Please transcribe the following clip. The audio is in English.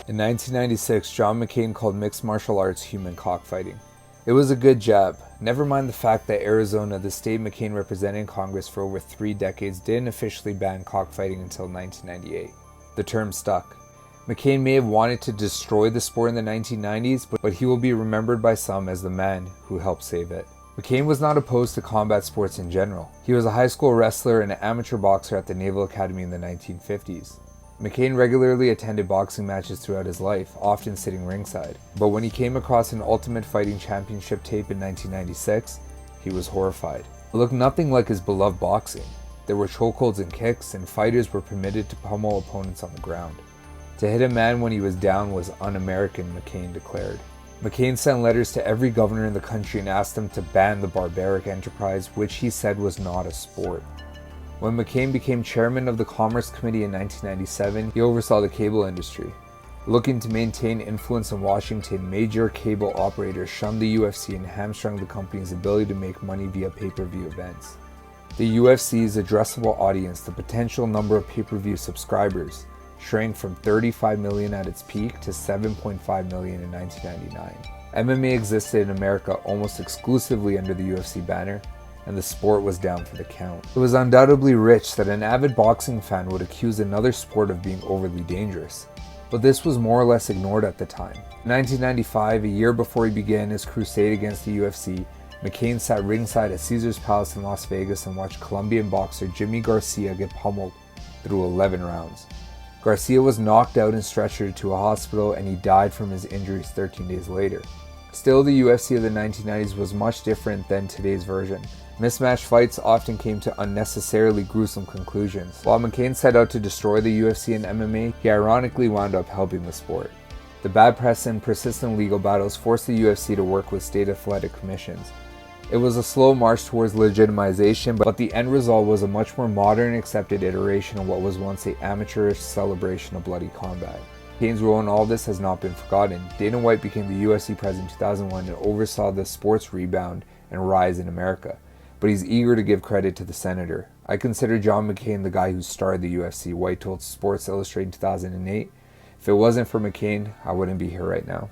In 1996, John McCain called mixed martial arts human cockfighting. It was a good jab. Never mind the fact that Arizona, the state McCain represented in Congress for over 3 decades, didn't officially ban cockfighting until 1998. The term stuck. McCain may have wanted to destroy the sport in the 1990s, but he will be remembered by some as the man who helped save it. McCain was not opposed to combat sports in general. He was a high school wrestler and an amateur boxer at the Naval Academy in the 1950s. McCain regularly attended boxing matches throughout his life, often sitting ringside. But when he came across an Ultimate Fighting Championship tape in 1996, he was horrified. It looked nothing like his beloved boxing. There were chokeholds and kicks, and fighters were permitted to pummel opponents on the ground. To hit a man when he was down was un-American, McCain declared. McCain sent letters to every governor in the country and asked them to ban the barbaric enterprise, which he said was not a sport. When McCain became chairman of the Commerce Committee in 1997, he oversaw the cable industry. Looking to maintain influence in Washington, major cable operators shunned the UFC and hamstrung the company's ability to make money via pay-per-view events. The UFC's addressable audience, the potential number of pay-per-view subscribers, shrank from 35 million at its peak to 7.5 million in 1999. MMA existed in America almost exclusively under the UFC banner, and the sport was down for the count. It was undoubtedly rich that an avid boxing fan would accuse another sport of being overly dangerous, but this was more or less ignored at the time. In 1995, a year before he began his crusade against the UFC, McCain sat ringside at Caesars Palace in Las Vegas and watched Colombian boxer Jimmy Garcia get pummeled through 11 rounds. Garcia was knocked out and stretchered to a hospital, and he died from his injuries 13 days later. Still, the UFC of the 1990s was much different than today's version. Mismatched fights often came to unnecessarily gruesome conclusions. While McCain set out to destroy the UFC and MMA, he ironically wound up helping the sport. The bad press and persistent legal battles forced the UFC to work with state athletic commissions. It was a slow march towards legitimization, but the end result was a much more modern accepted iteration of what was once an amateurish celebration of bloody combat. McCain's role in all this has not been forgotten. Dana White became the UFC president in 2001 and oversaw the sport's rebound and rise in America. But he's eager to give credit to the senator. I consider John McCain the guy who started the UFC, White told Sports Illustrated in 2008. If it wasn't for McCain, I wouldn't be here right now.